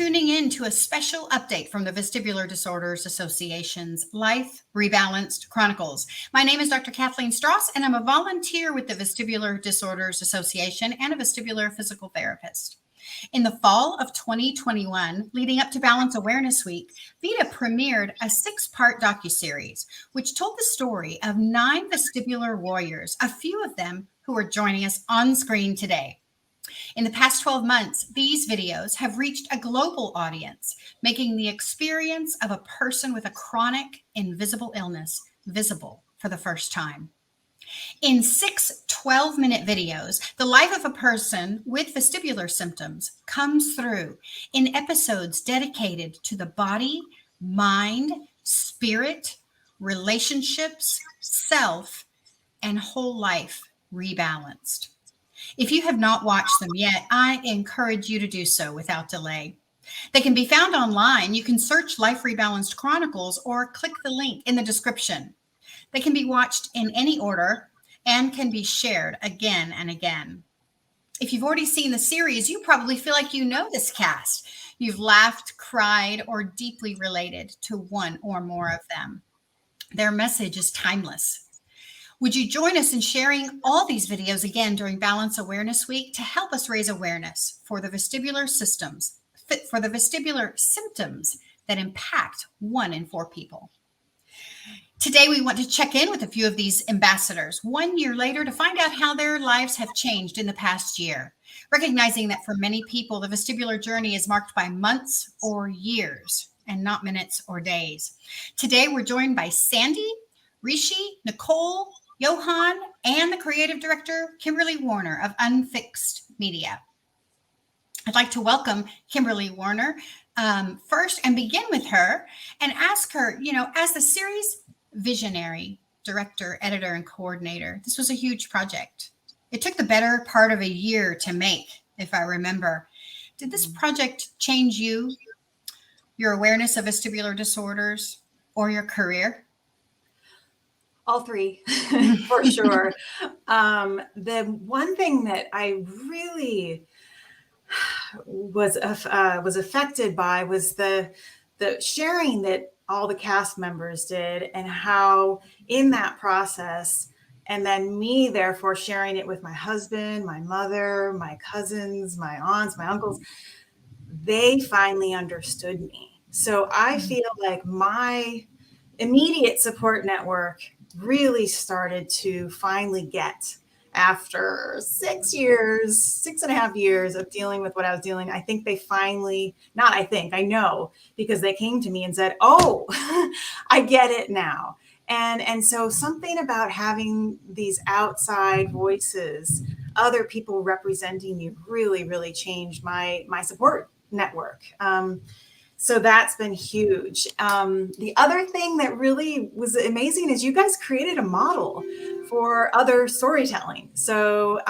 tuning in to a special update from the Vestibular Disorders Association's Life Rebalanced Chronicles. My name is Dr. Kathleen Strauss, and I'm a volunteer with the Vestibular Disorders Association and a vestibular physical therapist. In the fall of 2021, leading up to Balance Awareness Week, VITA premiered a 6-part docuseries, which told the story of 9 vestibular warriors, a few of them who are joining us on screen today. In the past 12 months, these videos have reached a global audience, making the experience of a person with a chronic, invisible illness visible for the first time. In 6 12-minute videos, the life of a person with vestibular symptoms comes through in episodes dedicated to the body, mind, spirit, relationships, self, and whole life rebalanced. If you have not watched them yet, I encourage you to do so without delay. They can be found online. You can search Life Rebalanced Chronicles or click the link in the description. They can be watched in any order and can be shared again and again. If you've already seen the series, you probably feel like you know this cast. You've laughed, cried, or deeply related to one or more of them. Their message is timeless. Would you join us in sharing all these videos again during Balance Awareness Week to help us raise awareness for the vestibular symptoms that impact 1 in 4 people? Today, we want to check in with a few of these ambassadors 1 year later to find out how their lives have changed in the past year, recognizing that for many people, the vestibular journey is marked by months or years and not minutes or days. Today, we're joined by Sandy, Rishi, Nicole, Johan, and the creative director, Kimberly Warner of Unfixed Media. I'd like to welcome Kimberly Warner first and begin with her and ask her, as the series visionary, director, editor, and coordinator, this was a huge project. It took the better part of a year to make, if I remember. Did this project change you, your awareness of vestibular disorders, or your career? All 3, for sure. The one thing that I really was affected by was the sharing that all the cast members did, and how in that process, and then me therefore sharing it with my husband, my mother, my cousins, my aunts, my uncles, they finally understood me. So I feel like my immediate support network really started to finally get, after 6.5 years of dealing with what I was dealing. I think they finally, I know, because they came to me and said, oh, I get it now. And so something about having these outside voices, other people representing you, really, really changed my support network. So that's been huge. The other thing that really was amazing is you guys created a model for other storytelling. So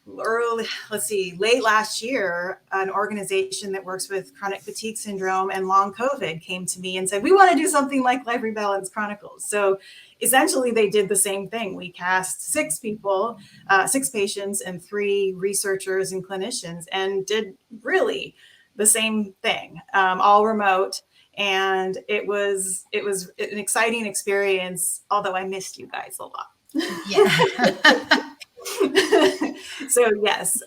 late last year, an organization that works with chronic fatigue syndrome and long COVID came to me and said, we want to do something like Life Rebalanced Chronicles. So essentially they did the same thing. We cast 6 people, 6 patients and 3 researchers and clinicians, and did really the same thing, all remote. And it was an exciting experience, although I missed you guys a lot. Yeah. So yes,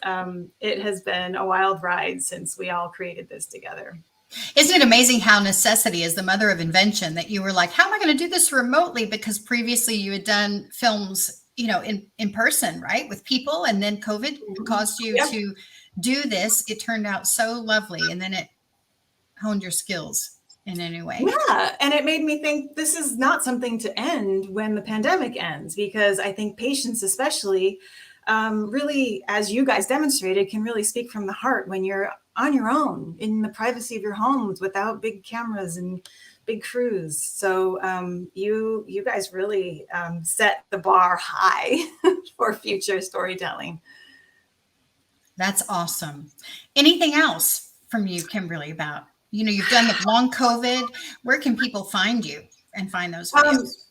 it has been a wild ride since we all created this together. Isn't it amazing how necessity is the mother of invention, that you were like, how am I going to do this remotely? Because previously you had done films, in person, right? With people, and then COVID caused you to do this. It turned out so lovely. And then it honed your skills in any way. Yeah. And it made me think this is not something to end when the pandemic ends, because I think patients especially really, as you guys demonstrated, can really speak from the heart when you're on your own in the privacy of your homes without big cameras and big crews. So you guys really set the bar high for future storytelling. That's awesome. Anything else from you, Kimberly, about, you've done the long COVID. Where can people find you and find those videos?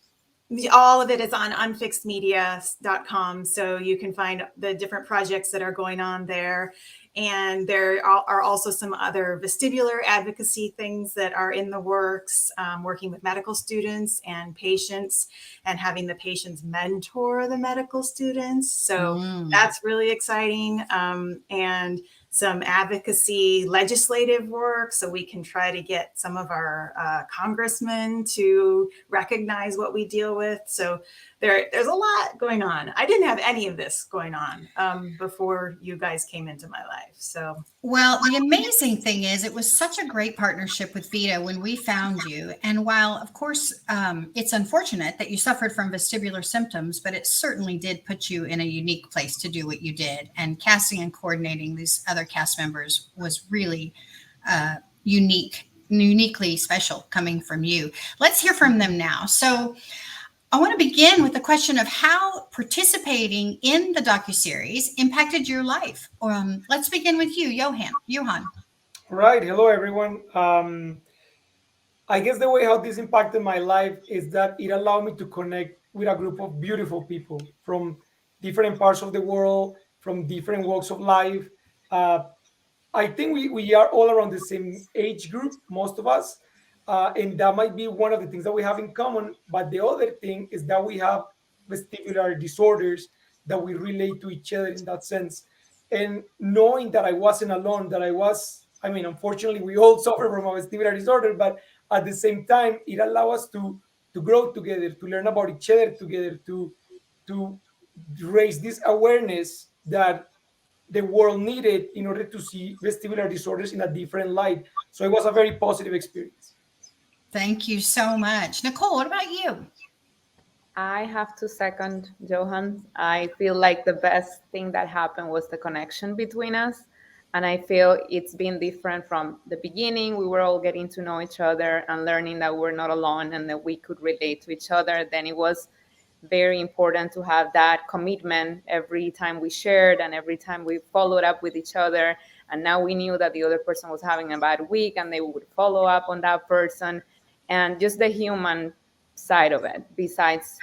All of it is on unfixedmedia.com. So you can find the different projects that are going on there. And there are also some other vestibular advocacy things that are in the works, working with medical students and patients and having the patients mentor the medical students. So that's really exciting. And some advocacy legislative work so we can try to get some of our congressmen to recognize what we deal with. So there's a lot going on. I didn't have any of this going on before you guys came into my life. So well, the amazing thing is it was such a great partnership with Vita when we found you. And while, of course, it's unfortunate that you suffered from vestibular symptoms, but it certainly did put you in a unique place to do what you did. And casting and coordinating these other cast members was really uniquely special coming from you. Let's hear from them now. So I want to begin with the question of how participating in the docuseries impacted your life. Let's begin with you, Johan. Right. Hello, everyone. I guess the way how this impacted my life is that it allowed me to connect with a group of beautiful people from different parts of the world, from different walks of life. Uh, I think we are all around the same age group, most of us. And that might be one of the things that we have in common. But the other thing is that we have vestibular disorders that we relate to each other in that sense. And knowing that I wasn't alone, that I mean, unfortunately, we all suffer from a vestibular disorder, but at the same time, it allows us to grow together, to learn about each other together, to raise this awareness that the world needed in order to see vestibular disorders in a different light. So it was a very positive experience. Thank you so much. Nicole, what about you? I have to second Johan. I feel like the best thing that happened was the connection between us. And I feel it's been different from the beginning. We were all getting to know each other and learning that we're not alone and that we could relate to each other. Then it was very important to have that commitment every time we shared and every time we followed up with each other. And now we knew that the other person was having a bad week and they would follow up on that person. And just the human side of it, besides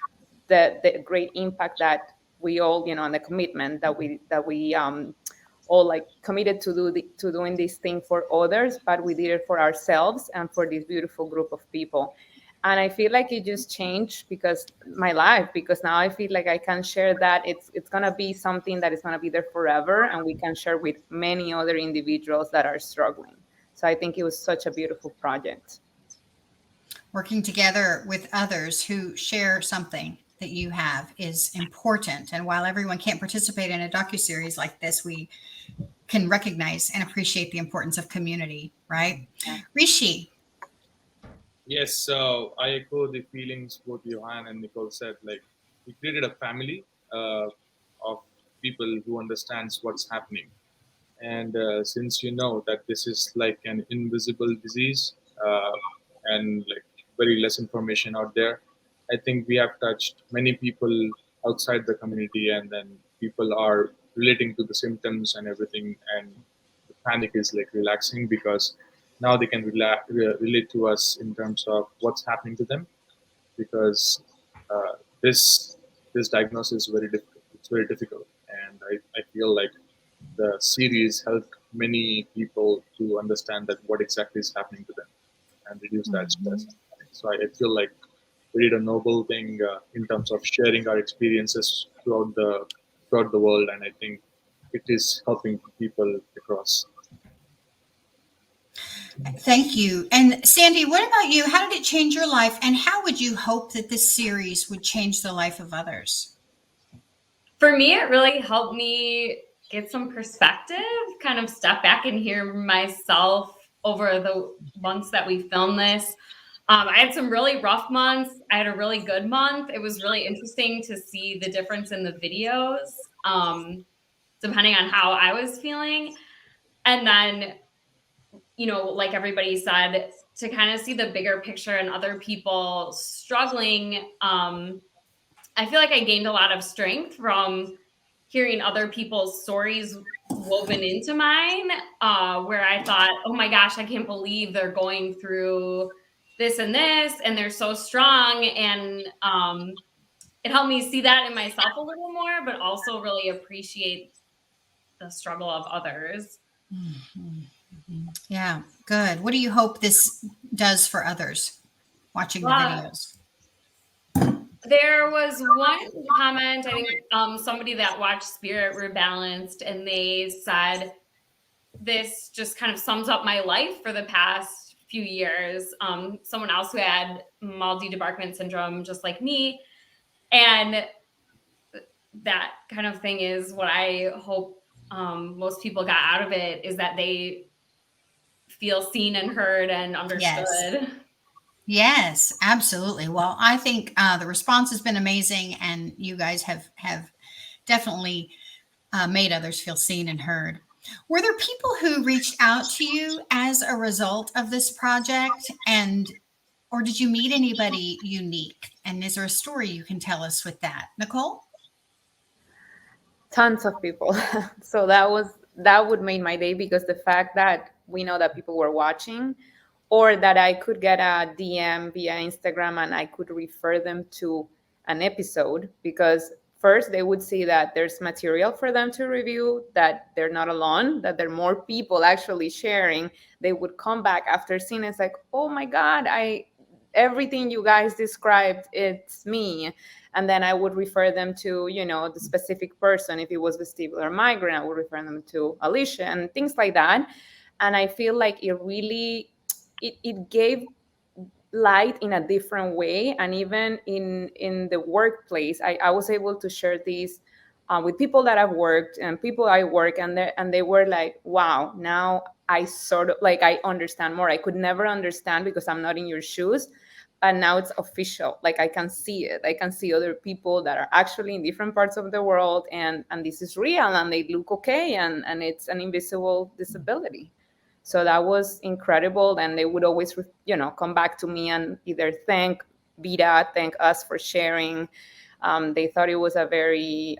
the great impact that we all, and the commitment that we all like committed to doing this thing for others, but we did it for ourselves and for this beautiful group of people. And I feel like it just changed because now I feel like I can share that it's gonna be something that is gonna be there forever, and we can share with many other individuals that are struggling. So I think it was such a beautiful project. Working together with others who share something that you have is important. And while everyone can't participate in a docuseries like this, we can recognize and appreciate the importance of community, right? Yeah. Rishi. Yes, so I echo the feelings both Johan and Nicole said. Like, we created a family of people who understands what's happening. And since you know that this is like an invisible disease and like very less information out there, I think we have touched many people outside the community, and then people are relating to the symptoms and everything, and the panic is like relaxing because now they can relate to us in terms of what's happening to them, because this diagnosis is very difficult. It's very difficult, and I feel like the series helped many people to understand that what exactly is happening to them and reduce that stress. So I feel like we did a noble thing in terms of sharing our experiences throughout the world, and I think it is helping people across. Thank you. And Sandy, what about you? How did it change your life, and how would you hope that this series would change the life of others? For me, it really helped me get some perspective, kind of step back and hear myself over the months that we filmed this. I had some really rough months. I had a really good month. It was really interesting to see the difference in the videos, depending on how I was feeling. And then, like everybody said, to kind of see the bigger picture and other people struggling. I feel like I gained a lot of strength from hearing other people's stories woven into mine, where I thought, oh my gosh, I can't believe they're going through this and this, and they're so strong. And it helped me see that in myself a little more, but also really appreciate the struggle of others. Yeah, good. What do you hope this does for others watching the videos? There was one comment, I think somebody that watched Spirit Rebalanced, and they said, this just kind of sums up my life for the past few years. Someone else who had multi-debarkment syndrome, just like me. And that kind of thing is what I hope most people got out of it, is that they feel seen and heard and understood. Yes, absolutely. Well, I think the response has been amazing, and you guys have definitely made others feel seen and heard. Were there people who reached out to you as a result of this project, or did you meet anybody unique? And is there a story you can tell us with that, Nicole? Tons of people. So that would make my day, because the fact that we know that people were watching, or that I could get a DM via Instagram and I could refer them to an episode, because first they would see that there's material for them to review, that they're not alone, that there are more people actually sharing. They would come back after seeing it. It's like, oh my God, everything you guys described, it's me. And then I would refer them to, the specific person. If it was vestibular migraine, I would refer them to Alicia and things like that. And I feel like it really, it gave light in a different way. And even in the workplace, I was able to share these with people that I've worked and people I work, and they were like, wow, now I sort of like, I understand more. I could never understand because I'm not in your shoes. And now it's official. Like, I can see it. I can see other people that are actually in different parts of the world, and this is real, and they look okay, and it's an invisible disability. So that was incredible. And they would always, come back to me and either thank Vida, thank us for sharing. They thought it was a very,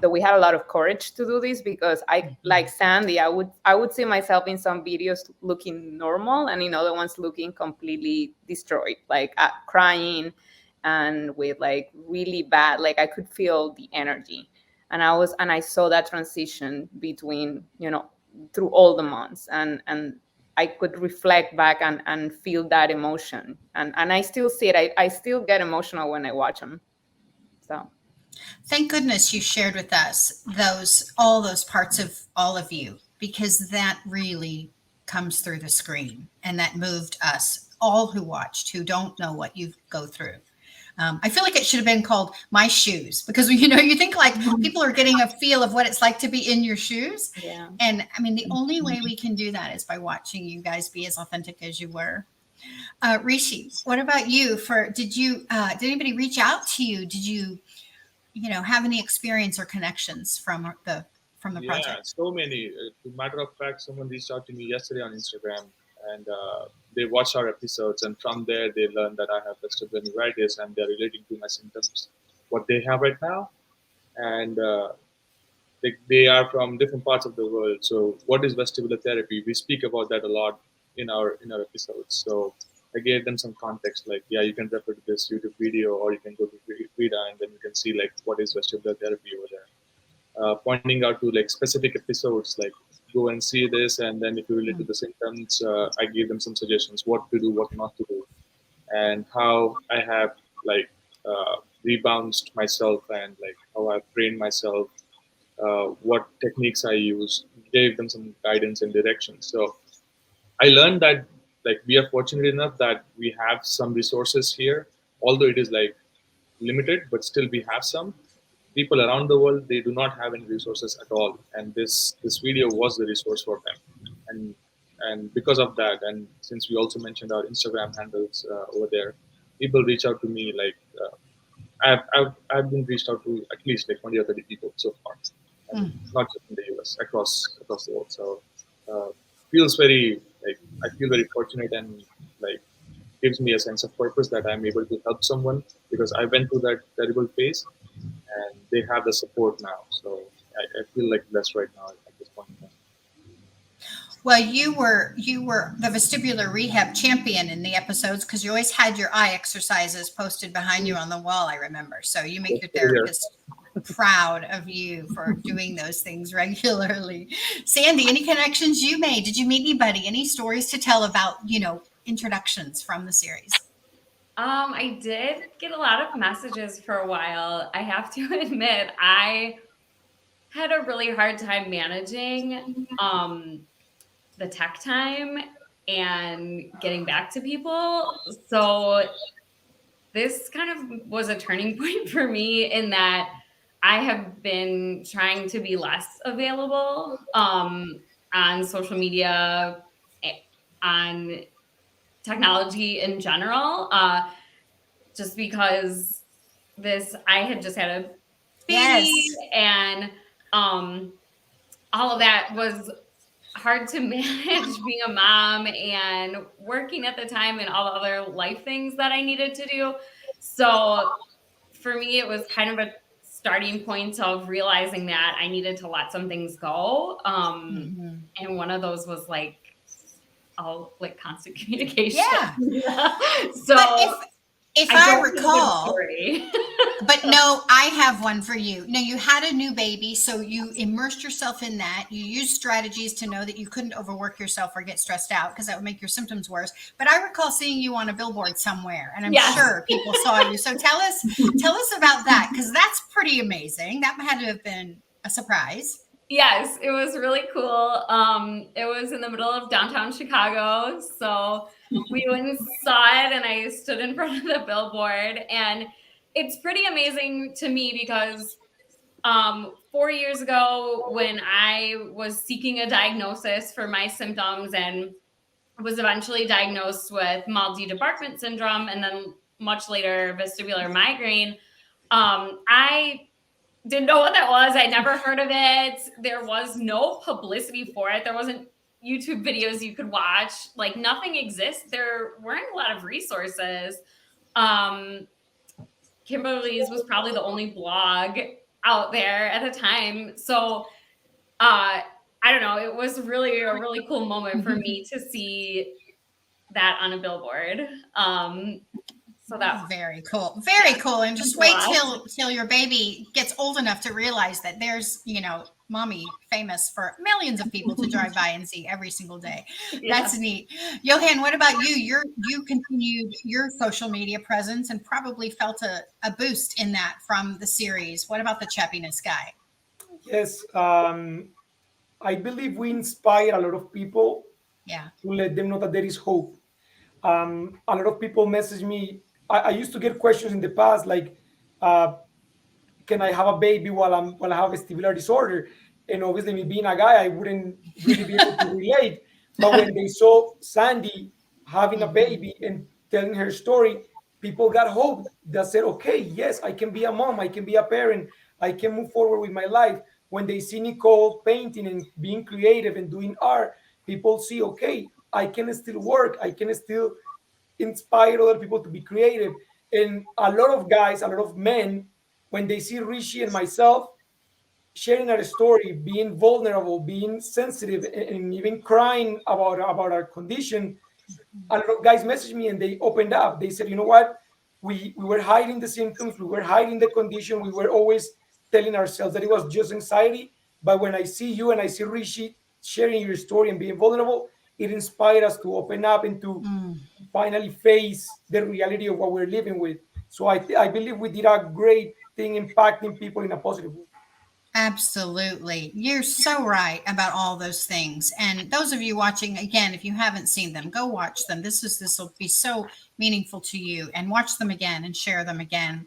that we had a lot of courage to do this, because I, like Sandy, I would see myself in some videos looking normal, and in other ones looking completely destroyed, like crying and with like really bad, like I could feel the energy. And I saw that transition between, through all the months, and I could reflect back and feel that emotion. And I still see it. I still get emotional when I watch them. So Thank goodness you shared with us all those parts of all of you, because that really comes through the screen, and that moved us all who watched, who don't know what you go through. I feel like it should have been called My Shoes, because you think like people are getting a feel of what it's like to be in your shoes. yeah. And I mean, the only way we can do that is by watching you guys be as authentic as you were. Rishi, what about you? Did anybody reach out to you? Did you have any experience or connections from the project? Yeah, so many. As a matter of fact, someone reached out to me yesterday on Instagram, and they watched our episodes, and from there they learned that I have vestibular neuritis, and they're relating to my symptoms, what they have right now, and they are from different parts of the world. So, what is vestibular therapy? We speak about that a lot in our episodes. So, I gave them some context, like, yeah, you can refer to this YouTube video, or you can go to Vida, and then you can see like what is vestibular therapy over there. Pointing out to like specific episodes, like go and see this, and then if you relate to the symptoms, I gave them some suggestions, what to do, what not to do, and how I have like rebounced myself, and like how I've trained myself, what techniques I use, gave them some guidance and direction. So I learned that like we are fortunate enough that we have some resources here, although it is like limited, but still we have some. People around the world, they do not have any resources at all, and this video was the resource for them. And because of that, and since we also mentioned our Instagram handles over there, people reach out to me. Like I've been reached out to at least like 20 or 30 people so far, and not just in the US, across the world. So feels very like I feel very fortunate, and like gives me a sense of purpose that I'm able to help someone, because I went through that terrible phase, and they have the support now. So I feel like blessed right now at this point in time. Well, you were the vestibular rehab champion in the episodes because you always had your eye exercises posted behind you on the wall, I remember. So you make your therapist proud of you for doing those things regularly. Sandy, any connections you made? Did you meet anybody? Any stories to tell about, introductions from the series? I did get a lot of messages for a while. I have to admit, I had a really hard time managing the tech time and getting back to people. So this kind of was a turning point for me in that I have been trying to be less available on social media, on technology in general, just because I had just had a baby, Yes. and all of that was hard to manage, being a mom and working at the time and all the other life things that I needed to do. So for me, it was kind of a starting point of realizing that I needed to let some things go. And one of those was constant communication. Yeah. So But if I recall, story. but no, I have one for you. No, you had a new baby, so you immersed yourself in that. You used strategies to know that you couldn't overwork yourself or get stressed out because that would make your symptoms worse. But I recall seeing you on a billboard somewhere, and I'm Yes. sure people saw you. So tell us about that, because that's pretty amazing. That had to have been a surprise. Yes, it was really cool. It was in the middle of downtown Chicago. So we went and saw it, and I stood in front of the billboard. And it's pretty amazing to me because 4 years ago, when I was seeking a diagnosis for my symptoms and was eventually diagnosed with multi-debarkment syndrome and then much later vestibular migraine, I didn't know what that was. I never heard of it. There was no publicity for it. There wasn't YouTube videos you could watch. Like, nothing exists. There weren't a lot of resources. Kimberly's was probably the only blog out there at the time. So I don't know. It was really a really cool moment for me to see that on a billboard. So that's very cool. Very cool. And just wait Wow. till your baby gets old enough to realize that there's, mommy famous for millions of people to drive by and see every single day. Yeah. That's neat. Johan, what about you? You continued your social media presence and probably felt a boost in that from the series. What about the Chappiness guy? Yes, I believe we inspire a lot of people Yeah. to let them know that there is hope. A lot of people message me. I used to get questions in the past like, can I have a baby while I have a vestibular disorder? And obviously, me being a guy, I wouldn't really be able to relate. But when they saw Sandy having a baby and telling her story, people got hope that said, okay, yes, I can be a mom, I can be a parent, I can move forward with my life. When they see Nicole painting and being creative and doing art, people see, okay, I can still work, I can still inspire other people to be creative. And a lot of guys, a lot of men, when they see Rishi and myself sharing our story, being vulnerable, being sensitive, and even crying about our condition, a lot of guys messaged me and they opened up. They said, you know what? We were hiding the symptoms, we were hiding the condition, we were always telling ourselves that it was just anxiety. But when I see you and I see Rishi sharing your story and being vulnerable, it inspired us to open up and to finally face the reality of what we're living with. So I believe we did a great thing impacting people in a positive way. Absolutely. You're so right about all those things. And those of you watching, again, if you haven't seen them, go watch them. This will be so meaningful to you, and watch them again and share them again.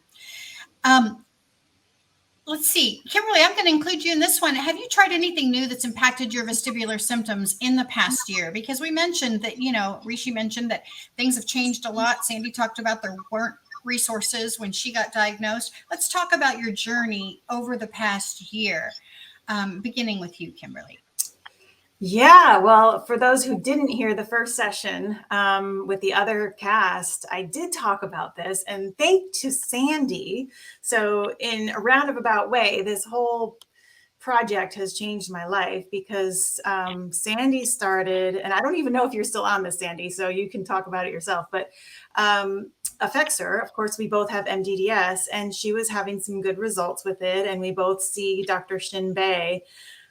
Let's see. Kimberly, I'm going to include you in this one. Have you tried anything new that's impacted your vestibular symptoms in the past year? Because we mentioned that, Rishi mentioned that things have changed a lot. Sandy talked about there weren't resources when she got diagnosed. Let's talk about your journey over the past year, beginning with you, Kimberly. Yeah, well, for those who didn't hear the first session with the other cast, I did talk about this, and thanks to Sandy. So in a roundabout way, this whole project has changed my life because Sandy started, and I don't even know if you're still on this, Sandy, so you can talk about it yourself, but affects her. Of course, we both have MDDS, and she was having some good results with it, and we both see Dr. Shin Bei.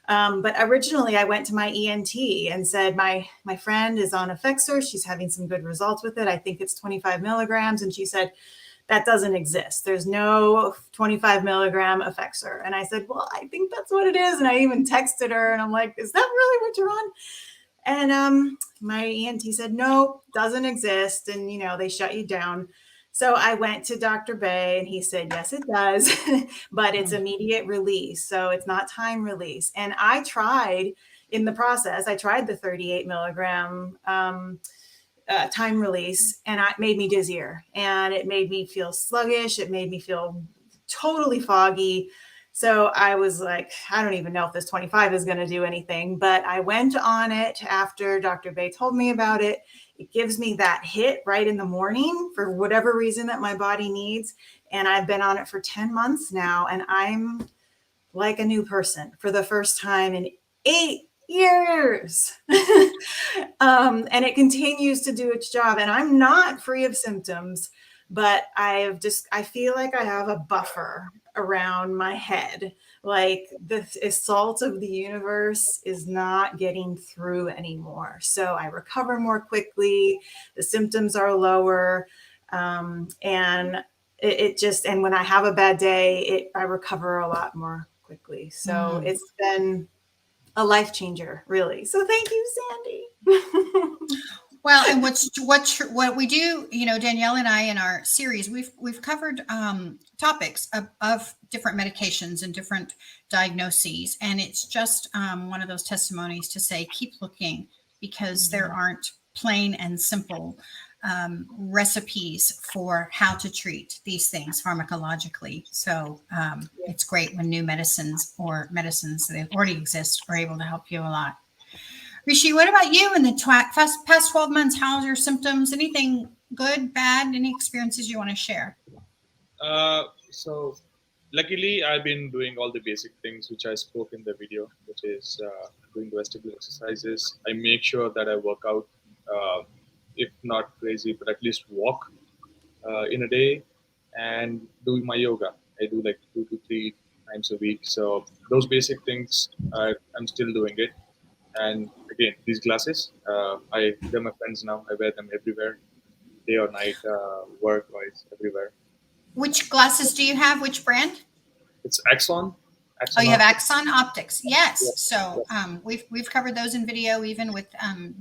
But originally I went to my ENT and said, my friend is on Effexor. She's having some good results with it. I think it's 25 milligrams. And she said, that doesn't exist. There's no 25 milligram Effexor. And I said, well, I think that's what it is. And I even texted her and I'm like, is that really what you're on? And my ENT said, no, doesn't exist. And, they shut you down. So I went to Dr. Bei and he said, yes, it does, but it's immediate release. So it's not time release. And I tried in the process, I tried the 38 milligram time release, and it made me dizzier and it made me feel sluggish. It made me feel totally foggy. So I was like, I don't even know if this 25 is going to do anything, but I went on it after Dr. Bei told me about it. It gives me that hit right in the morning for whatever reason that my body needs. And I've been on it for 10 months now, and I'm like a new person for the first time in 8 years. And it continues to do its job. And I'm not free of symptoms, but I feel like I have a buffer around my head. Like the assault of the universe is not getting through anymore. So I recover more quickly. The symptoms are lower. And and when I have a bad day, I recover a lot more quickly. So it's been a life changer, really. So thank you, Sandy. Well, and what we do, Danielle and I in our series, we've covered topics of different medications and different diagnoses, and it's just one of those testimonies to say keep looking, because there aren't plain and simple recipes for how to treat these things pharmacologically. So it's great when new medicines or medicines that already exist are able to help you a lot. Rishi, what about you in the past 12 months? How's your symptoms? Anything good, bad, any experiences you want to share? So luckily, I've been doing all the basic things which I spoke in the video, which is doing the vestibular exercises. I make sure that I work out, if not crazy, but at least walk in a day, and do my yoga. I do like 2 to 3 times a week. So those basic things, I'm still doing it. And again, these glasses, they're my friends now. I wear them everywhere, day or night, work-wise, everywhere. Which glasses do you have? Which brand? It's Axon. Oh, you have Axon Optics. Yes. So we've covered those in video, even with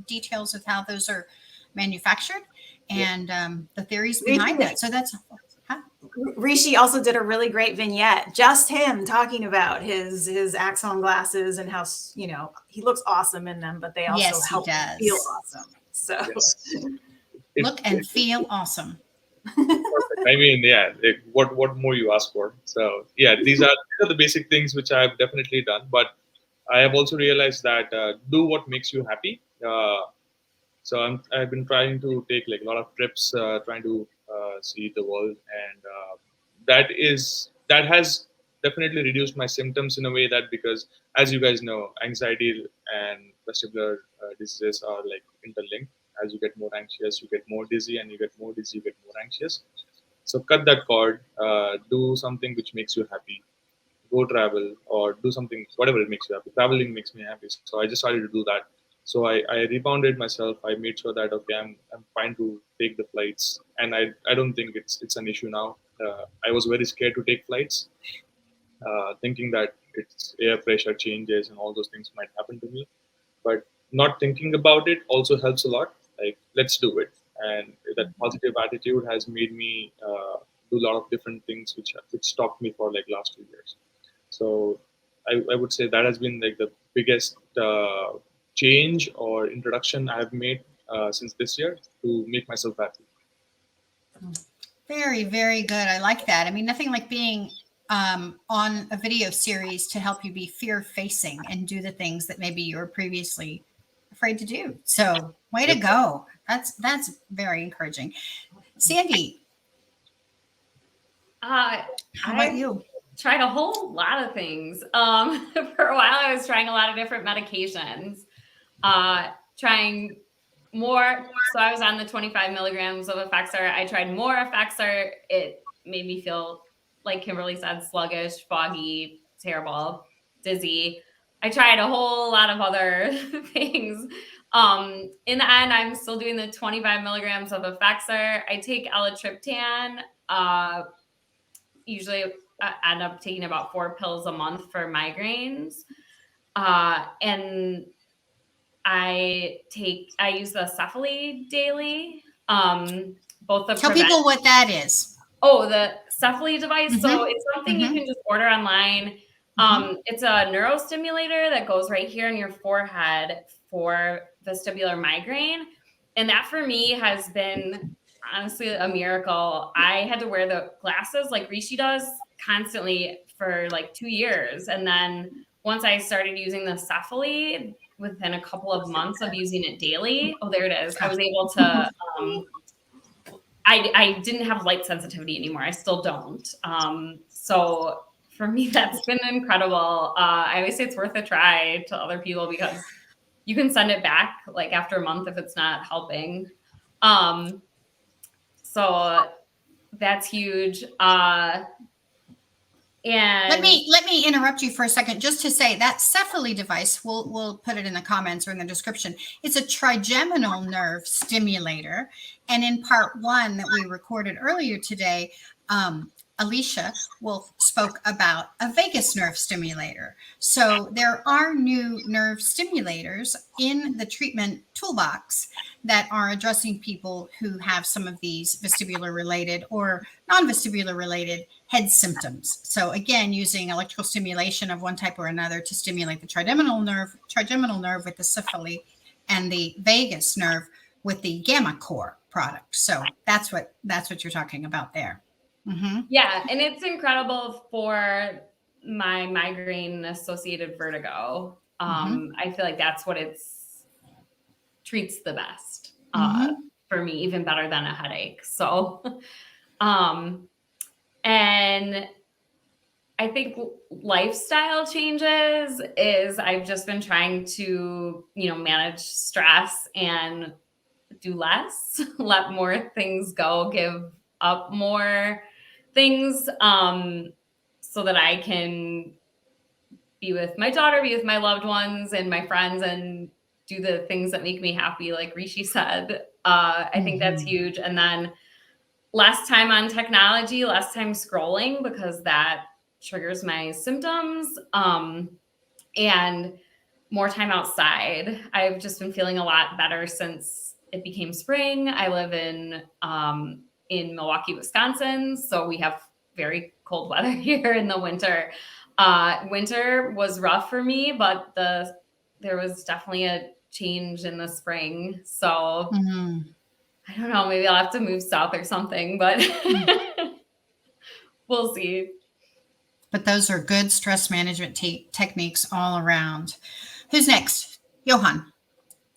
details of how those are manufactured and the theories behind that. So that's... Rishi also did a really great vignette, just him talking about his Axon glasses and how, he looks awesome in them, but they also help him feel awesome. So look and feel awesome. Perfect. I mean, what more you ask for? So these are the basic things which I've definitely done, but I have also realized that do what makes you happy. So I've been trying to take like a lot of trips, trying to see the world, and that has definitely reduced my symptoms in a way that, because as you guys know, anxiety and vestibular diseases are like interlinked. As you get more anxious, you get more dizzy, and you get more dizzy, you get more anxious. So cut that cord, do something which makes you happy. Go travel or do something, whatever it makes you happy. Traveling makes me happy. So I just started to do that. So I rebounded myself. I made sure that, okay, I'm fine to take the flights. And I don't think it's an issue now. I was very scared to take flights, thinking that it's air pressure changes and all those things might happen to me. But not thinking about it also helps a lot. Like, let's do it. And that positive attitude has made me do a lot of different things which stopped me for like last 2 years. So I would say that has been like the biggest change or introduction I have made since this year to make myself happy. Very, very good. I like that. I mean, nothing like being on a video series to help you be fear-facing and do the things that maybe you were previously afraid to do. So way to go. That's very encouraging. Sandy, how about you? tried a whole lot of things. For a while, I was trying a lot of different medications, trying more. So I was on the 25 milligrams of Effexor. I tried more Effexor. It made me feel, like Kimberly said, sluggish, foggy, terrible, dizzy. I tried a whole lot of other things. In the end, I'm still doing the 25 milligrams of Effexor. I take Elatriptan. Usually I end up taking about 4 pills a month for migraines. And I use the Cephally daily. Both the Tell people what that is. Oh, the Cephally device. So it's something you can just order online. It's a neurostimulator that goes right here in your forehead for vestibular migraine. And that for me has been honestly a miracle. I had to wear the glasses like Rishi does constantly for like 2 years. And then once I started using the Cephally, within a couple of months of using it daily, oh, there it is. I was able to, I didn't have light sensitivity anymore. I still don't. So for me, that's been incredible. I always say it's worth a try to other people because you can send it back like after a month if it's not helping. So that's huge. And let me interrupt you for a second just to say that Cephally device, we'll put it in the comments or in the description. It's a trigeminal nerve stimulator. And in part 1 that we recorded earlier today, Alicia Wolf spoke about a vagus nerve stimulator. So there are new nerve stimulators in the treatment toolbox that are addressing people who have some of these vestibular related or non-vestibular related head symptoms. So again, using electrical stimulation of one type or another to stimulate the trigeminal nerve with the Cephally and the vagus nerve with the Gamma Core product. So that's what you're talking about there. Yeah, and it's incredible for my migraine associated vertigo. I feel like that's what treats the best for me, even better than a headache. So, and I think lifestyle changes is I've just been trying to, manage stress and do less, let more things go, give up more things so that I can be with my daughter, be with my loved ones and my friends and do the things that make me happy, like Rishi said. I think that's huge. And then less time on technology, less time scrolling because that triggers my symptoms, and more time outside. I've just been feeling a lot better since it became spring. I live in Milwaukee, Wisconsin. So we have very cold weather here in the winter. Winter was rough for me, but there was definitely a change in the spring. So I don't know, maybe I'll have to move south or something, but we'll see. But those are good stress management techniques all around. Who's next? Johan.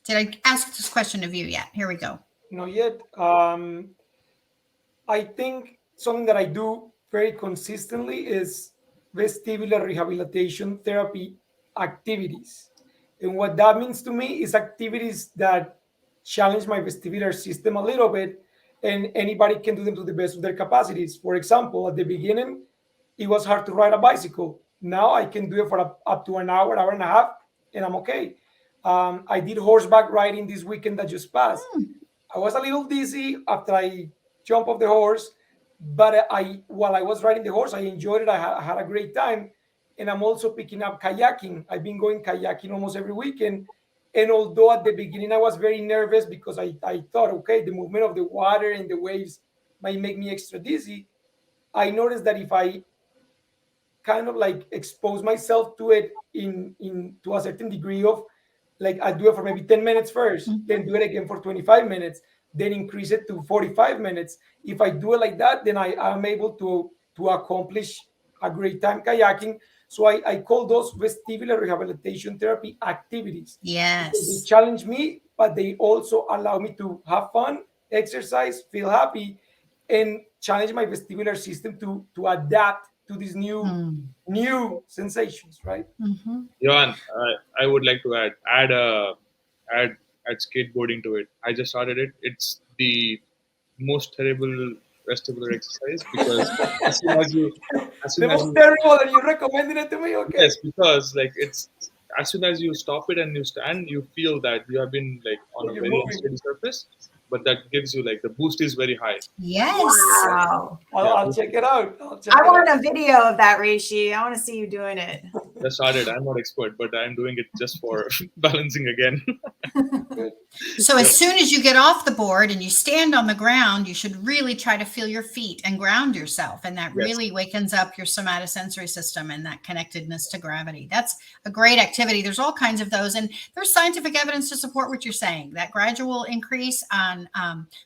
Did I ask this question of you yet? Here we go. Not yet. I think something that I do very consistently is vestibular rehabilitation therapy activities. And what that means to me is activities that challenge my vestibular system a little bit, and anybody can do them to the best of their capacities. For example, at the beginning, it was hard to ride a bicycle. Now I can do it for up to an hour and a half, and I'm okay. I did horseback riding this weekend that just passed. I was a little dizzy after I jumped off the horse, but while I was riding the horse, I enjoyed it. I had a great time. And I'm also picking up kayaking. I've been going kayaking almost every weekend. And although at the beginning I was very nervous because I thought, okay, the movement of the water and the waves might make me extra dizzy, I noticed that if I kind of like expose myself to it to a certain degree of, like, I do it for maybe 10 minutes first, then do it again for 25 minutes, then increase it to 45 minutes. If I do it like that, then I am able to accomplish a great time kayaking. So I call those vestibular rehabilitation therapy activities. Yes. They challenge me, but they also allow me to have fun, exercise, feel happy, and challenge my vestibular system to adapt to these new sensations, right? Mm-hmm. Johan, I would like to add add skateboarding to it. I just started it. It's the most terrible vestibular exercise because as soon as you as The soon as most you terrible that you recommended it to me. Okay. yes, because like it's as soon as you stop it and you stand, you feel that you have been like on a You're very moving. unsteady surface, but that gives you like the boost is very high. Yes. Wow. Yeah, I'll check it out. I want a video of that, Reishi. I want to see you doing it. just started. I'm not expert, but I'm doing it just for balancing again. So as soon as you get off the board and you stand on the ground, you should really try to feel your feet and ground yourself. And that Yes. really wakens up your somatosensory system and that connectedness to gravity. That's a great activity. There's all kinds of those. And there's scientific evidence to support what you're saying. That gradual increase on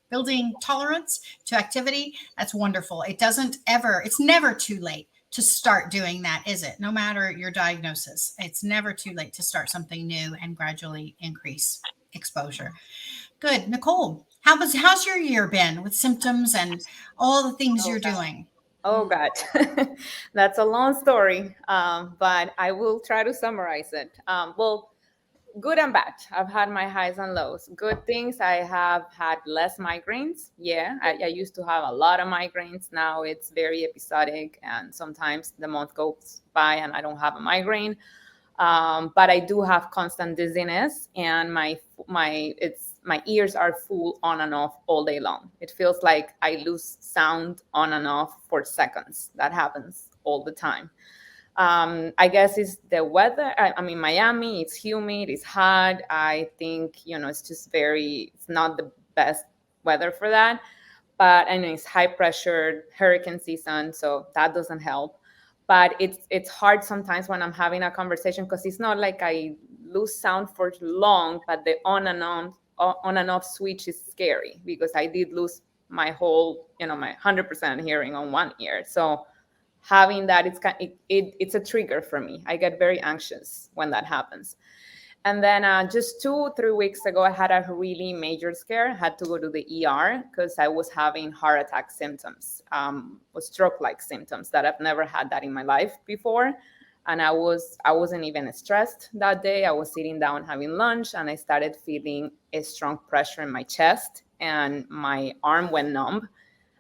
building tolerance to activity, that's wonderful. It's never too late to start doing that, is it? No matter your diagnosis, it's never too late to start something new and gradually increase exposure. Good. Nicole, how's your year been with symptoms and all the things you're doing? Oh God, that's a long story, but I will try to summarize it. Well, good and bad. I've had my highs and lows. Good things, I have had less migraines. Yeah, I used to have a lot of migraines. Now it's very episodic, and sometimes the month goes by and I don't have a migraine. But I do have constant dizziness, and my ears are full on and off all day long. It feels like I lose sound on and off for seconds. That happens all the time. I guess it's the weather. I mean, Miami, it's humid, it's hot. I think, it's not the best weather for that. But I know it's high pressure, hurricane season, so that doesn't help. But it's hard sometimes when I'm having a conversation because it's not like I lose sound for long, but the on and off switch is scary because I did lose my whole, my 100% hearing on one ear. So having that, it's a trigger for me. I get very anxious when that happens. And then just 2-3 weeks ago, I had a really major scare. I had to go to the ER because I was having heart attack symptoms, or stroke-like symptoms that I've never had that in my life before. And I wasn't even stressed that day. I was sitting down having lunch, and I started feeling a strong pressure in my chest, and my arm went numb.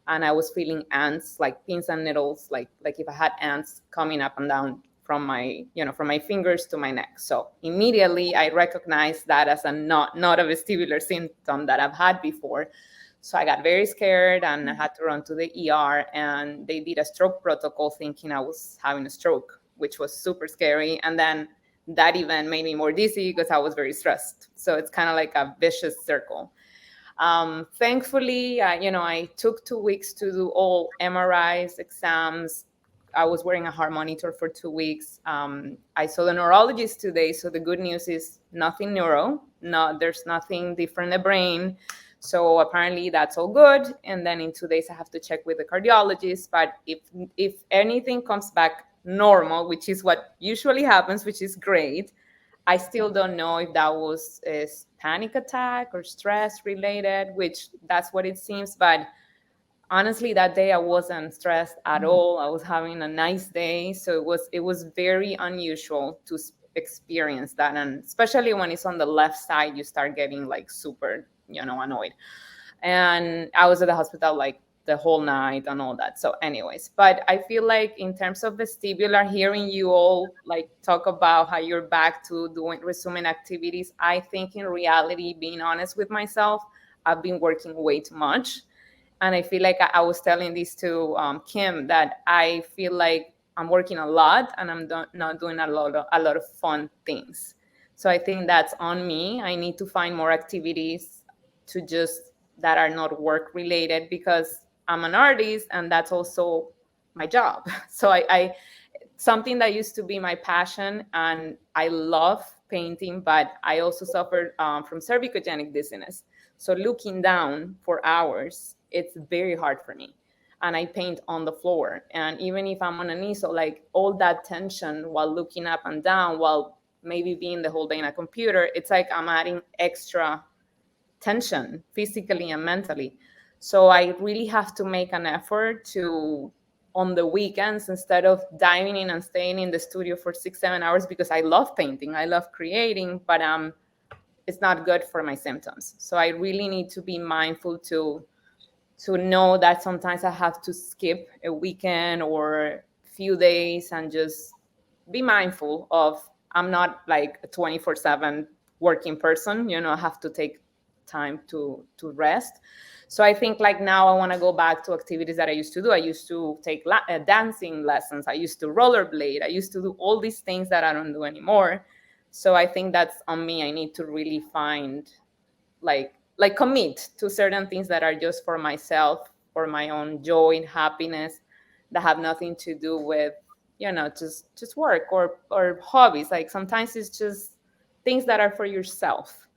And I was feeling ants, like pins and needles, like if I had ants coming up and down from my fingers to my neck. So immediately I recognized that as not a vestibular symptom that I've had before. So I got very scared and I had to run to the ER, and they did a stroke protocol thinking I was having a stroke, which was super scary. And then that event made me more dizzy because I was very stressed. So it's kind of like a vicious circle. Thankfully, I took 2 weeks to do all MRIs, exams. I was wearing a heart monitor for 2 weeks. I saw the neurologist today. So the good news is nothing neuro. No, there's nothing different in the brain. So apparently that's all good. And then in 2 days, I have to check with the cardiologist. But if anything comes back normal, which is what usually happens, which is great, I still don't know if that was a panic attack or stress related, which that's what it seems. But honestly, that day I wasn't stressed at all. I was having a nice day. So it was very unusual to experience that. And especially when it's on the left side, you start getting like super, annoyed. And I was at the hospital like the whole night and all that. So anyways, but I feel like in terms of vestibular, hearing you all like talk about how you're back to resuming activities, I think in reality, being honest with myself, I've been working way too much. And I feel like I was telling this to Kim, that I feel like I'm working a lot and I'm not doing a lot of fun things. So I think that's on me. I need to find more activities that are not work related, because I'm an artist and that's also my job. So I something that used to be my passion, and I love painting, but I also suffered from cervicogenic dizziness. So looking down for hours, it's very hard for me. And I paint on the floor. And even if I'm on an easel, like all that tension while looking up and down, while maybe being the whole day in a computer, it's like I'm adding extra tension physically and mentally. So I really have to make an effort to on the weekends instead of diving in and staying in the studio for 6-7 hours, because I love painting, I love creating, but it's not good for my symptoms. So I really need to be mindful to know that sometimes I have to skip a weekend or a few days and just be mindful of, I'm not like a 24/7 working person, I have to take time to rest. So I think like now I want to go back to activities that I used to do. I used to take dancing lessons. I used to rollerblade. I used to do all these things that I don't do anymore. So I think that's on me. I need to really find like commit to certain things that are just for myself, for my own joy and happiness, that have nothing to do with just work or hobbies. Like sometimes it's just things that are for yourself.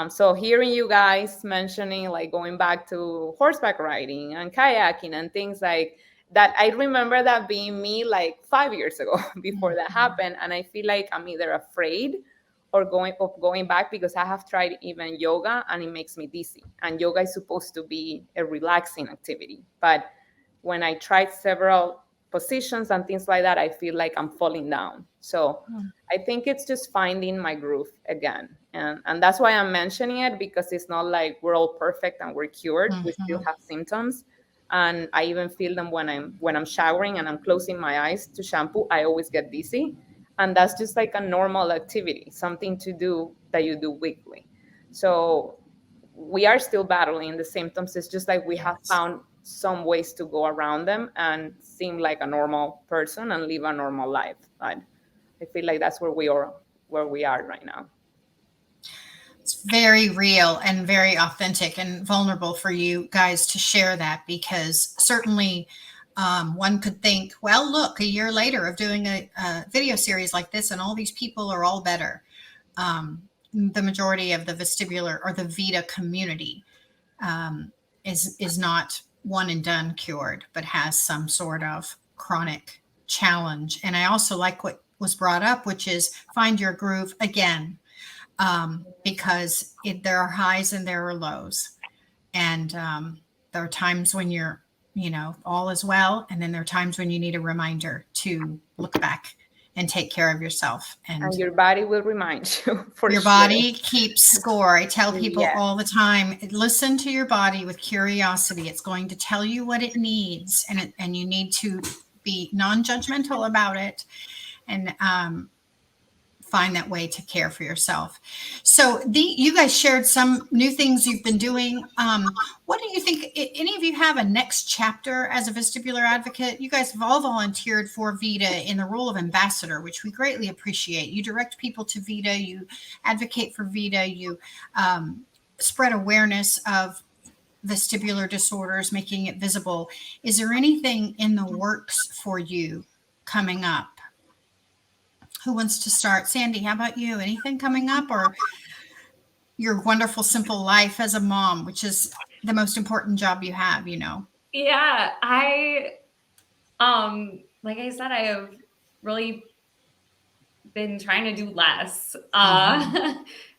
So hearing you guys mentioning like going back to horseback riding and kayaking and things like that, I remember that being me like 5 years ago before that happened. And I feel like I'm either afraid or going back, because I have tried even yoga and it makes me dizzy. And yoga is supposed to be a relaxing activity. But when I tried several positions and things like that, I feel like I'm falling down. So I think it's just finding my groove again. And that's why I'm mentioning it, because it's not like we're all perfect and we're cured. We still have symptoms. And I even feel them when I'm showering and I'm closing my eyes to shampoo. I always get dizzy. And that's just like a normal activity, something to do that you do weekly. So we are still battling the symptoms. It's just like we have found some ways to go around them and seem like a normal person and live a normal life. But I feel like that's where we are right now. It's very real and very authentic and vulnerable for you guys to share that, because certainly one could think, well, look, a year later of doing a video series like this and all these people are all better. The majority of the vestibular or the Vita community is not one and done cured, but has some sort of chronic challenge. And I also like what was brought up, which is find your groove again, because there are highs and there are lows. And there are times when you're, all is well. And then there are times when you need a reminder to look back and take care of yourself. And your body will remind you. Your body keeps score. I tell people all the time, listen to your body with curiosity. It's going to tell you what it needs, and you need to be non-judgmental about it and find that way to care for yourself. So you guys shared some new things you've been doing. What do you think? Any of you have a next chapter as a vestibular advocate? You guys have all volunteered for Vita in the role of ambassador, which we greatly appreciate. You direct people to Vita, you advocate for Vita, you spread awareness of vestibular disorders, making it visible. Is there anything in the works for you coming up? Who wants to start? Sandy, how about you? Anything coming up, or your wonderful, simple life as a mom, which is the most important job you have, Yeah, like I said, I have really been trying to do less.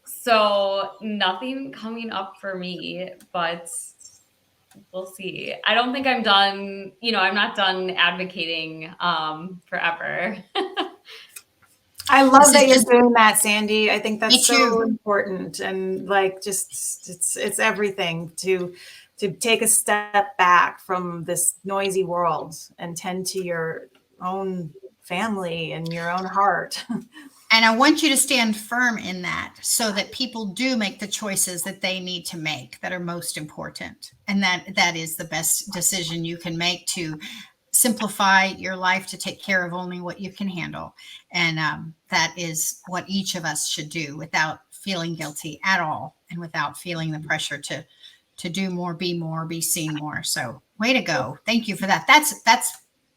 So nothing coming up for me, but we'll see. I don't think I'm done. I'm not done advocating forever. I love that you're doing that, Sandy. I think that's so important. And like, just it's everything to take a step back from this noisy world and tend to your own family and your own heart. And I want you to stand firm in that, so that people do make the choices that they need to make that are most important. And that is the best decision you can make to simplify your life, to take care of only what you can handle. And that is what each of us should do, without feeling guilty at all, and without feeling the pressure to do more, be seen more. So way to go. Thank you for that. That's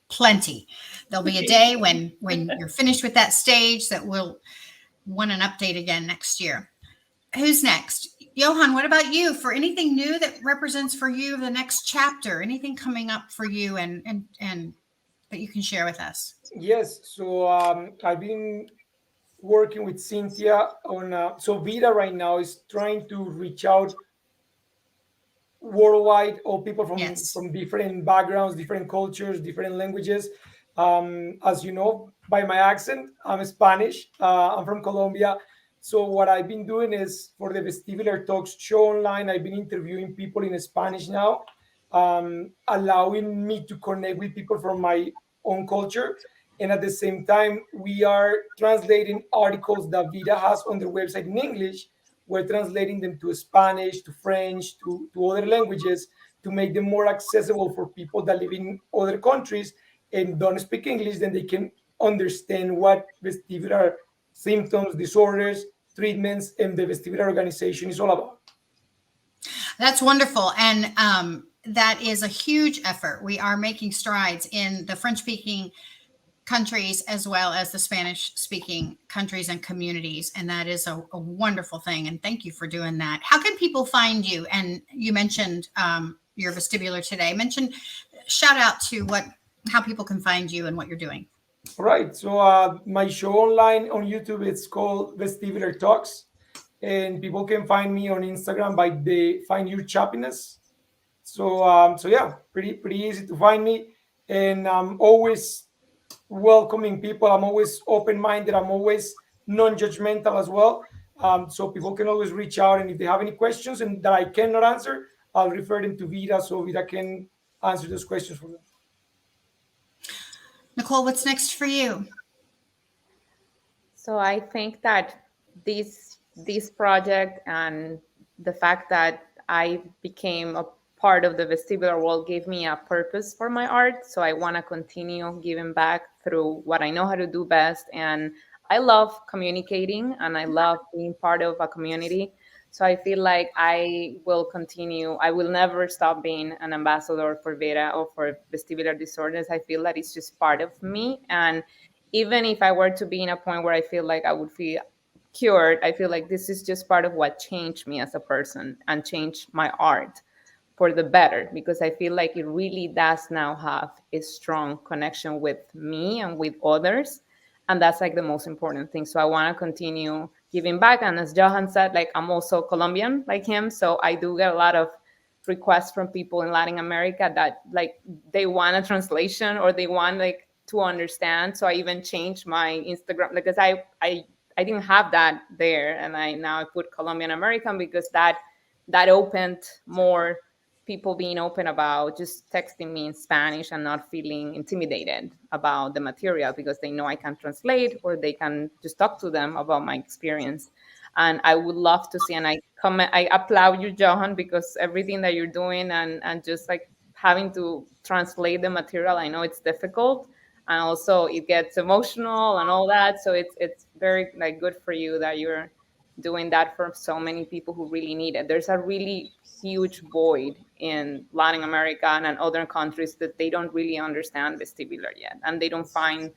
plenty. There'll be a day when you're finished with that stage that we'll want an update again next year. Who's next? Johan, what about you? For anything new that represents for you the next chapter, anything coming up for you and that you can share with us? Yes. So I've been working with Cynthia on, so Vita right now is trying to reach out worldwide, all people from Yes. different backgrounds, different cultures, different languages. As you know by my accent, I'm Spanish. I'm from Colombia. So what I've been doing is for the Vestibular Talks show online, I've been interviewing people in Spanish now, allowing me to connect with people from my own culture. And at the same time, we are translating articles that Vida has on their website in English. We're translating them to Spanish, to French, to other languages to make them more accessible for people that live in other countries and don't speak English. Then they can understand what vestibular symptoms, disorders, treatments, and the vestibular organization is all about. That's wonderful. And that is a huge effort. We are making strides in the French speaking countries as well as the Spanish speaking countries and communities. And that is a wonderful thing. And thank you for doing that. How can people find you? And you mentioned your vestibular today. Shout out to how people can find you and what you're doing. All right. So my show online on YouTube, it's called Vestibular Talks. And people can find me on Instagram by the Find Your Chappiness. So yeah, pretty easy to find me. And I'm always welcoming people. I'm always open-minded. I'm always non-judgmental as well. So people can always reach out, and if they have any questions and that I cannot answer, I'll refer them to Vida so Vida can answer those questions for them. Nicole, what's next for you? So I think that this project and the fact that I became a part of the vestibular world gave me a purpose for my art. So I want to continue giving back through what I know how to do best. And I love communicating and I love being part of a community. So I feel like I will continue. I will never stop being an ambassador for VEDA or for vestibular disorders. I feel that it's just part of me. And even if I were to be in a point where I feel like I would feel cured, I feel like this is just part of what changed me as a person and changed my art for the better, because I feel like it really does now have a strong connection with me and with others. And that's like the most important thing. So I want to continue giving back. And as Johan said, like I'm also Colombian like him. So I do get a lot of requests from people in Latin America that like they want a translation or they want like to understand. So I even changed my Instagram because I didn't have that there. And I put Colombian American because that opened more people being open about just texting me in Spanish and not feeling intimidated about the material because they know I can translate or they can just talk to them about my experience. And I would love to see, and I applaud you, Johan, because everything that you're doing and just like having to translate the material, I know it's difficult. And also it gets emotional and all that. So it's very like good for you that you're doing that for so many people who really need it. There's a really huge void in Latin America and other countries that they don't really understand vestibular yet, and they don't find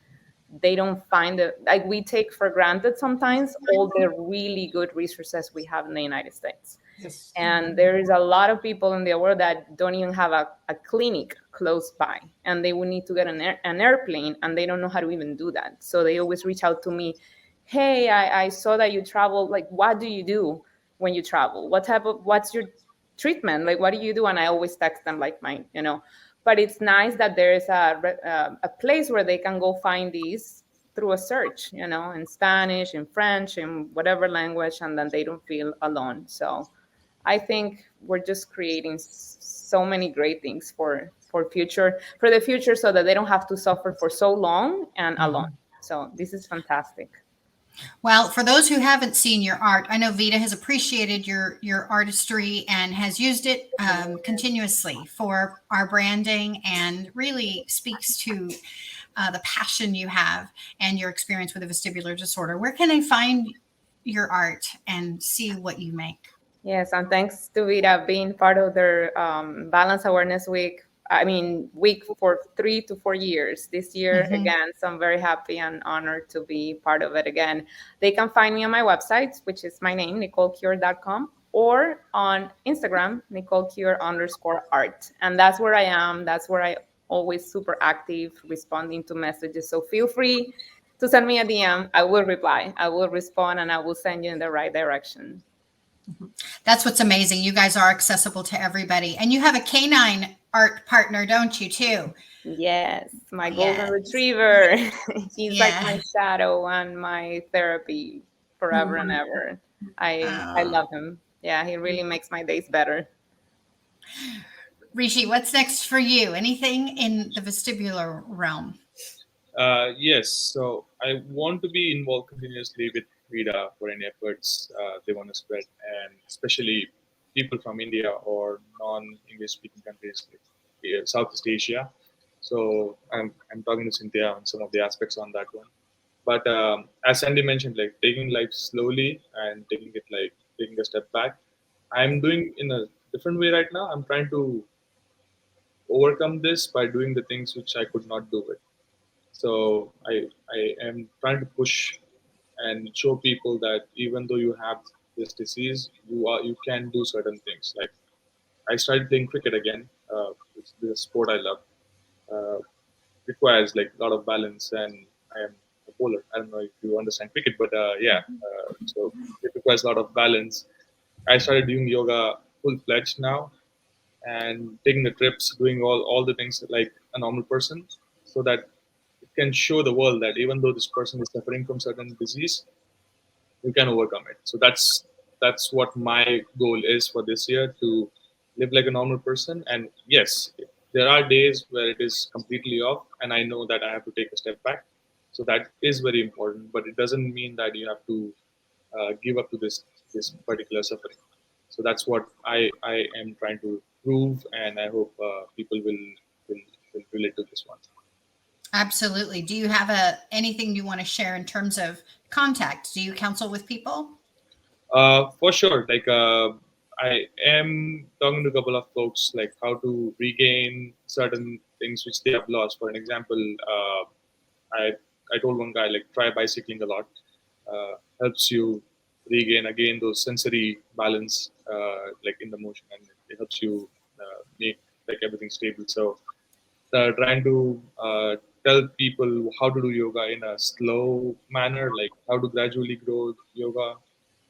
it. Like we take for granted sometimes all the really good resources we have in the United States. Yes. And there is a lot of people in the world that don't even have a clinic close by, and they would need to get an airplane, and they don't know how to even do that. So they always reach out to me, hey, I saw that you travel. Like, what do you do when you travel? What's your treatment? Like, what do you do? And I always text them like but it's nice that there is a place where they can go find these through a search, in Spanish, in French, in whatever language, and then they don't feel alone. So I think we're just creating so many great things for the future so that they don't have to suffer for so long and alone. So this is fantastic. Well, for those who haven't seen your art, I know Vida has appreciated your artistry and has used it continuously for our branding, and really speaks to the passion you have and your experience with a vestibular disorder. Where can I find your art and see what you make? Yes, and thanks to Vida being part of their Balance Awareness Week. Week for 3 to 4 years. This year, again, so I'm very happy and honored to be part of it again. They can find me on my website, which is my name, NicoleCure.com, or on Instagram, NicoleCure_art. And that's where I am. That's where I always super active, responding to messages. So feel free to send me a DM. I will reply. I will respond, and I will send you in the right direction. That's what's amazing. You guys are accessible to everybody. And you have a canine art partner, don't you, too? Yes, my Yes. golden retriever. He's like Yeah. my shadow and my therapy forever and ever. I love him. Yeah, he really makes my days better. Rishi, what's next for you? Anything in the vestibular realm? Yes, so I want to be involved continuously with VIDA for any efforts they want to spread, and especially people from India or non-English speaking countries like Southeast Asia. So I'm talking to Cynthia on some of the aspects on that one. But as Sandy mentioned, like taking life slowly and taking a step back. I'm doing in a different way right now. I'm trying to overcome this by doing the things which I could not do it. So I am trying to push and show people that even though you have this disease, you can do certain things. Like I started playing cricket again. It's the sport I love. Uh, requires like a lot of balance, and I am a bowler. I don't know if you understand cricket, but yeah. So it requires a lot of balance. I started doing yoga full fledged now, and taking the trips, doing all the things like a normal person, so that it can show the world that even though this person is suffering from certain disease, you can overcome it. So that's what my goal is for this year, to live like a normal person. And yes, there are days where it is completely off, and I know that I have to take a step back. So that is very important, but it doesn't mean that you have to give up to this particular suffering. So that's what I am trying to prove, and I hope people will relate to this one. Absolutely. Do you have anything you want to share in terms of contact? Do you counsel with people? For sure. Like I am talking to a couple of folks like how to regain certain things which they have lost. For an example, I I told one guy like try bicycling a lot. Helps you regain again those sensory balance like in the motion, and it helps you make like everything stable. So trying to tell people how to do yoga in a slow manner, like how to gradually grow yoga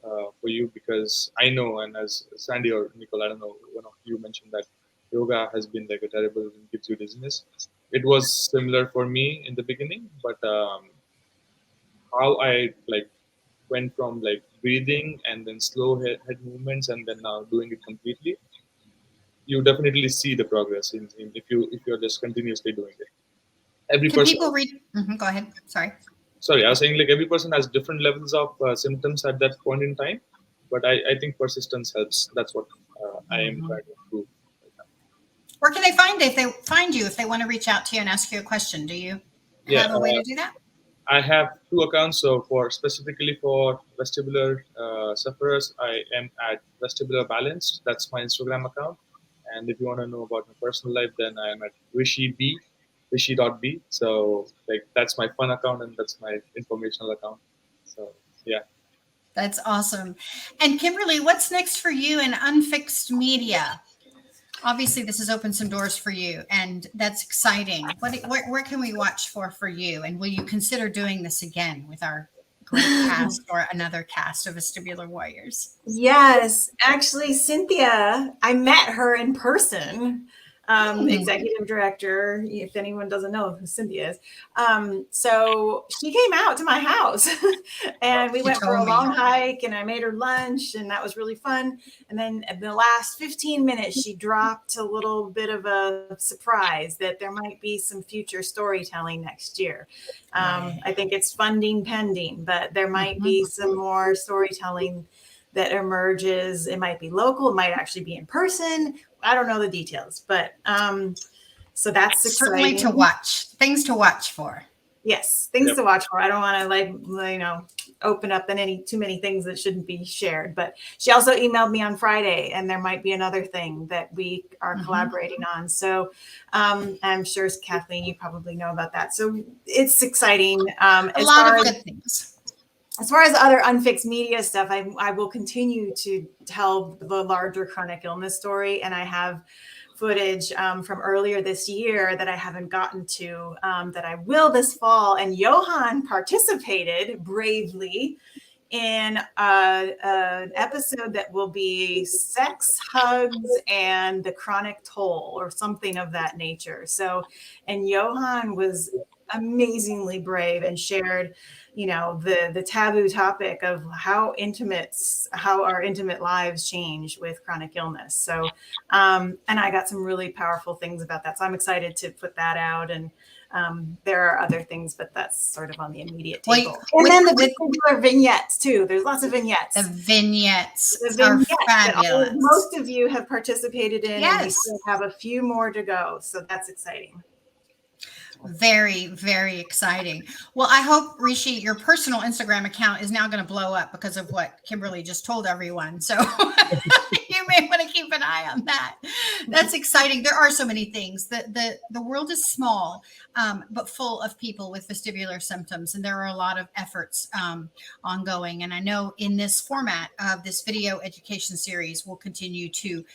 for you, because I know, and as Sandy or Nicole, I don't know, one of you mentioned that yoga has been like a terrible, gives you dizziness. It was similar for me in the beginning, but how I like went from like breathing and then slow head movements and then now doing it completely, you definitely see the progress if you're just continuously doing it. Every Can person, people read? Go ahead. Sorry. sorry, I was saying like every person has different levels of symptoms at that point in time, but I think persistence helps. That's what I am trying to prove right now. Where can they find you if they want to reach out to you and ask you a question? Do you Yeah, have a way to do that? I have two accounts. So for specifically for vestibular sufferers, I am at Vestibular Balanced. That's my Instagram account. And if you want to know about my personal life, then I am at rishi.b. So like that's my fun account and that's my informational account. So yeah. That's awesome. And Kimberly, what's next for you in Unfixed Media? Obviously, this has opened some doors for you, and that's exciting. Where can we watch for you? And will you consider doing this again with our great cast or another cast of Vestibular Warriors? Yes, actually, Cynthia, I met her in person. Executive director, if anyone doesn't know who Cynthia is. So she came out to my house and we went for a long hike and I made her lunch and that was really fun. And then in the last 15 minutes, she dropped a little bit of a surprise that there might be some future storytelling next year. I think it's funding pending, but there might be some more storytelling that emerges. It might be local, it might actually be in person. I don't know the details, but so that's certainly exciting. to watch, things to watch for. Yes, things to watch for. I don't want to open up in too many things that shouldn't be shared. But she also emailed me on Friday, and there might be another thing that we are collaborating on. So I'm sure, Kathleen, you probably know about that. So it's exciting. A lot of good things. As far as other unfixed media stuff, I will continue to tell the larger chronic illness story. And I have footage from earlier this year that I haven't gotten to, that I will this fall. And Johan participated bravely in an episode that will be sex, hugs, and the chronic toll, or something of that nature. So, and Johan was amazingly brave and shared, the taboo topic of how our intimate lives change with chronic illness. So, and I got some really powerful things about that. So I'm excited to put that out. And there are other things, but that's sort of on the immediate table. And then the particular vignettes too. There's lots of vignettes. The vignettes are fabulous. That most of you have participated in, yes. And we still have a few more to go. So that's exciting. Very, very exciting. Well, I hope, Rishi, your personal Instagram account is now going to blow up because of what Kimberly just told everyone. So you may want to keep an eye on that. That's exciting. There are so many things. The world is small, but full of people with vestibular symptoms. And there are a lot of efforts ongoing. And I know in this format of this video education series, we'll continue to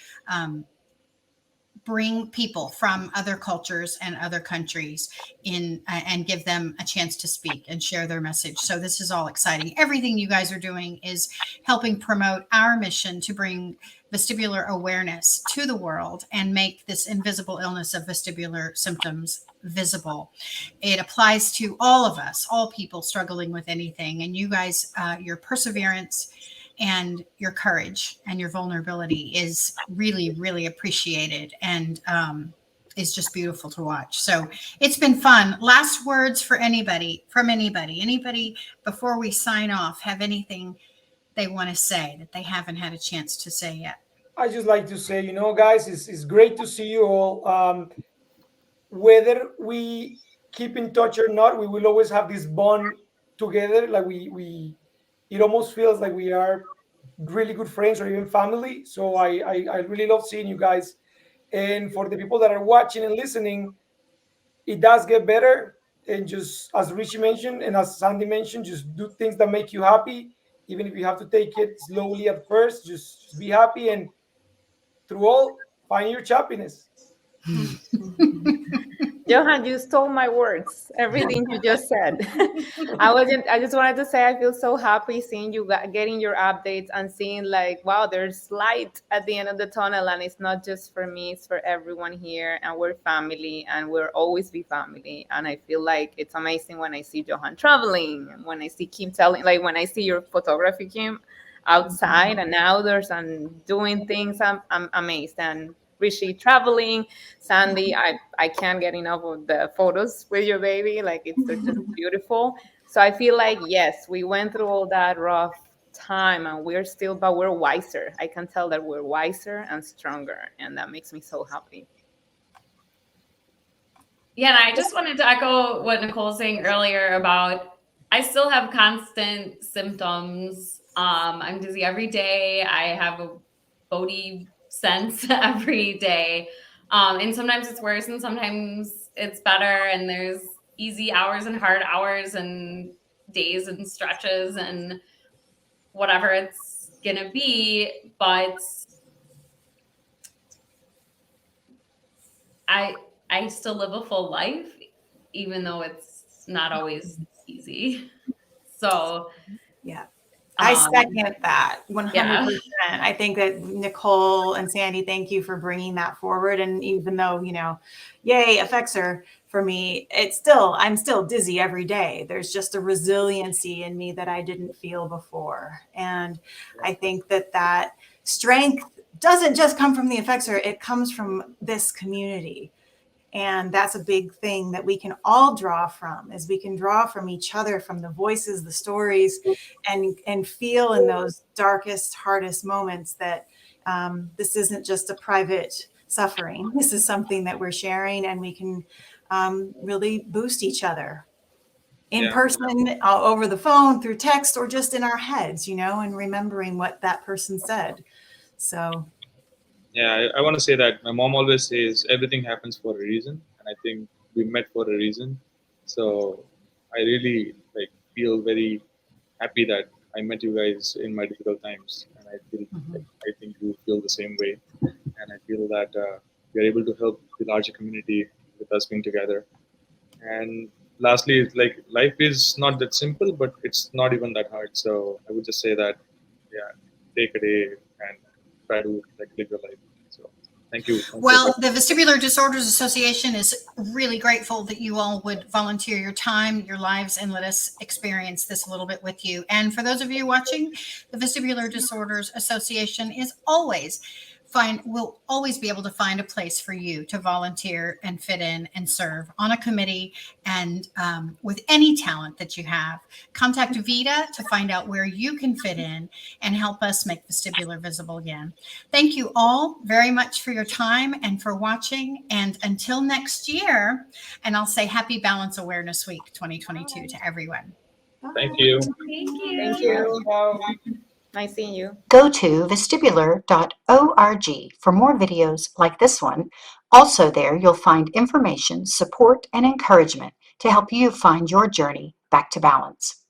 bring people from other cultures and other countries in and give them a chance to speak and share their message. So this is all exciting. Everything you guys are doing is helping promote our mission to bring vestibular awareness to the world and make this invisible illness of vestibular symptoms visible. It applies to all of us, all people struggling with anything. And you guys, your perseverance and your courage and your vulnerability is really, really appreciated and is just beautiful to watch. So it's been fun. Last words for anybody, before we sign off, have anything they want to say that they haven't had a chance to say yet? I just like to say, guys, it's great to see you all. Whether we keep in touch or not, we will always have this bond together. Like it almost feels like we are really good friends or even family. So I really love seeing you guys. And for the people that are watching and listening, it does get better. And just as Richie mentioned and as Sandy mentioned, just do things that make you happy. Even if you have to take it slowly at first, just be happy, and through all, find your happiness. Johan, you stole my words. Everything you just said. I just wanted to say I feel so happy seeing you getting your updates and seeing like, wow, there's light at the end of the tunnel, and it's not just for me, it's for everyone here, and we're family, and we'll always be family. And I feel like it's amazing when I see Johan traveling, and when I see Kim when I see your photography, Kim, outside and outdoors and doing things, I'm amazed. And Rishi traveling, Sandy, I can't get enough of the photos with your baby. Like they're just beautiful. So I feel like, yes, we went through all that rough time and but we're wiser. I can tell that we're wiser and stronger, and that makes me so happy. Yeah, and I just wanted to echo what Nicole was saying earlier about I still have constant symptoms. I'm dizzy every day. I have a body sense every day. And sometimes it's worse and sometimes it's better. And there's easy hours and hard hours and days and stretches and whatever it's going to be. But I still live a full life, even though it's not always easy. So, yeah. I second that 100%. Yeah. I think that Nicole and Sandy, thank you for bringing that forward. And even though, yay, affects her for me, I'm still dizzy every day. There's just a resiliency in me that I didn't feel before. And I think that strength doesn't just come from the affector, it comes from this community. And that's a big thing that we can all draw from, is we can draw from each other, from the voices, the stories, and feel in those darkest, hardest moments that this isn't just a private suffering. This is something that we're sharing, and we can really boost each other in person, over the phone, through text, or just in our heads, and remembering what that person said. So. Yeah, I want to say that my mom always says everything happens for a reason, and I think we met for a reason. So I really feel very happy that I met you guys in my difficult times, and I think you feel the same way, and I feel that we are able to help the larger community with us being together. And lastly, it's like life is not that simple, but it's not even that hard. So I would just say that, yeah, take a day and try to like live your life. So thank you. Well, the Vestibular Disorders Association is really grateful that you all would volunteer your time, your lives, and let us experience this a little bit with you. And for those of you watching, the Vestibular Disorders Association will always be able to find a place for you to volunteer and fit in and serve on a committee, and with any talent that you have. Contact Vita to find out where you can fit in and help us make vestibular visible again. Thank you all very much for your time and for watching. And until next year, and I'll say Happy Balance Awareness Week 2022 to everyone. Thank you. Thank you. Thank you. Ciao. Nice seeing you. Go to vestibular.org for more videos like this one. Also there, you'll find information, support, and encouragement to help you find your journey back to balance.